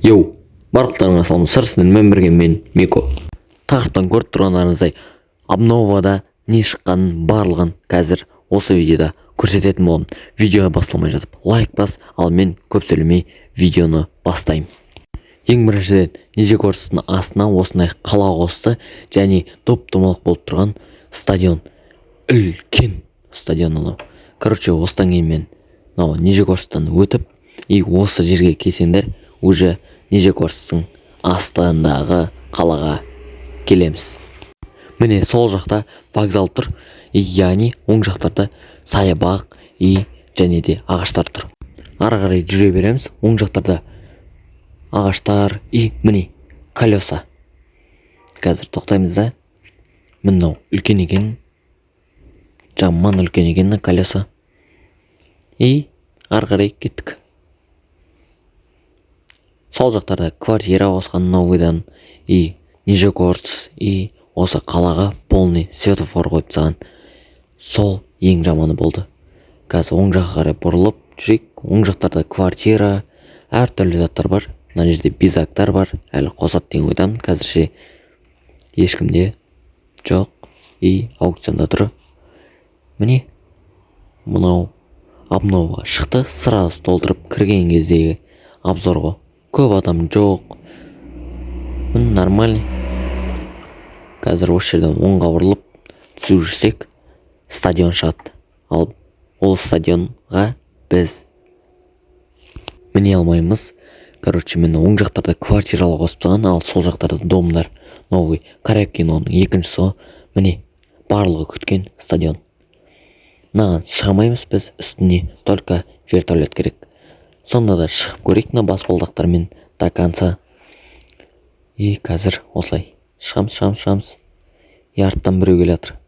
Йоу, барлықтарыңа саламатсыздар, сіздермен бірге мен Мико. Тақырыптан көріп тұрғандарыңыздай, обновада не шыққанын барлығын қазір осы видеода көрсететін боламын. Видеоға басталмай жатып лайк бас, ал мен көп сөйлемей видеоны бастаймын. Ең біріншіден Нижегородтың астына осындай қала қосты және доп-домалақ болып тұрған стадион. Үлкен стадион анау. Осыдан кейін мен Нижегородтан өтіп, осы жерге келсеңдер, уже Нижегородтың астындағы қалаға келеміз. Міне сол жақта вокзал тұр, яғни оң жақтарда саябақ және де ағаштар тұр. Ары қарай жүре береміз, оң жақтарда ағаштар міне колеса. Қазір тоқтаймыз да, мынау үлкен екен, жаман үлкен екен колеса. Ары қарай кеттік. Сол жақтарда квартира қосқан новыйдан, Нижегородец, осы қалаға полный светофор қойып тастаған. Сол ең жаманы болды. Қазір оң жаққа қарай бұрылып жүрейік. Оң жақтарда квартира, әртүрлі заттар бар. Мына жерде бизактар бар, әлі қосады деген ойдамын. Қазірше ешкімде жоқ, аукционда тұр. Міне мынау обноваға шықты, сразу толтырып кірген кездегі обзорға. Көп адам жоқ. Нормальный. Қазір осы жерден оңға бұрылып түсіп жүрсек, стадион шығады. Ал ол стадионға біз міне алмаймыз. Мен оң жақтарда квартиралы қосып тастаған, ал сол жақтарда домдар. Новый Коряк киноның екіншісі. Міне барлығы күткен стадион. Наған шығамаймыз біз, үстіне только вертолет керек. Сонда да шығып көрейік баспалдақтармен до конца. Қазір осылай шығамыз. Арттан біреу келе жатыр.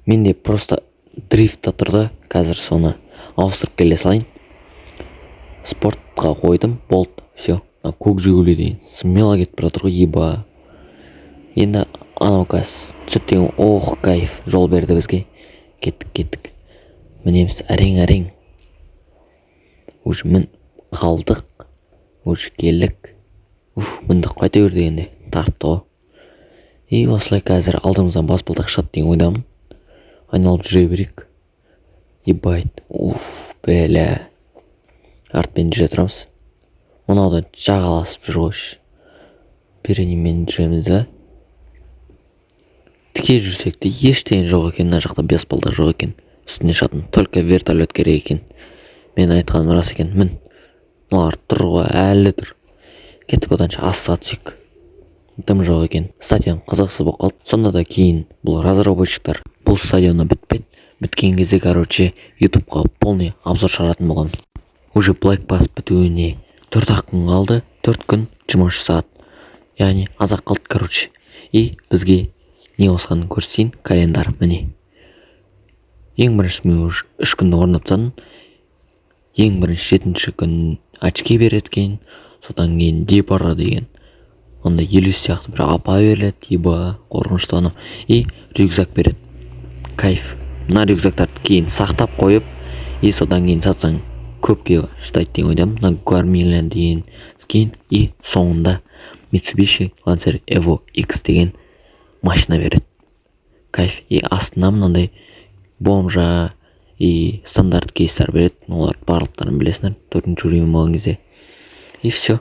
Менде просто дрифтта тұрды. Қазір соны ауыстырып келе салайын. Спортқа қойдым, болды, все. Көк жигули деген смело кетіп бара жатыр ғой, Енді анау қазір түсет деген, кайф, жол берді бізге. Кеттік. Мінеміз әрең. Уже мін қалдық. Уже келдік. Міндік қайта бер дегенде тартты ғой. Осылай қазір алдымыздан баспалдақ шығады деген ойдамын. Айналып жүре берейік. Бәлә. Артпен жүре тұрамыз. Мынау да жағаласып жүр ғой. Переднеймен жүреміз да. Тіке жүрсек те ештеңе жоқ екен, мына жақта баспалдақ жоқ екен. Үстіне шығатын, только вертолет керек екен. Мен айтқаным рас екен. Мін. Мыналар тұр ғой, әлі тұр. Кеттік, одан асыға түсек. Дым жоқ екен. Стадион қызықсыз болып қалды. Сонда да кейін бұл разработчиктар бұл стадионы біткен кезде, YouTube'ға полный обзор шығаратын болған. Уже Black Pass бітуіне 4-ақ күн қалды. 4 күн 23 сағат. Яғни азақ қалды, бізге не осыған көрсетейін, календар міне. Ең бірінші мен 3 күнді орындап тастадым. Ең бірінші 7-ші күн очки береткен, содан кейін депара деген. Онда 50 сияқты бір апа беріледі, қорқынышты ана. Рюкзак береді. Кайф. Мына рюкзактарды кейін сақтап қойып, содан кейін сатсаң көпке шыдайды деген ойдамын. Мына Garmin деген кейін соңында Mitsubishi Lancer Evo X деген машина береді. Кайф. Астына мынандай бомжа стандарт кейстер береді. Олар барлықтарын білесіңдер. 4-ші режим болған кезде. Все.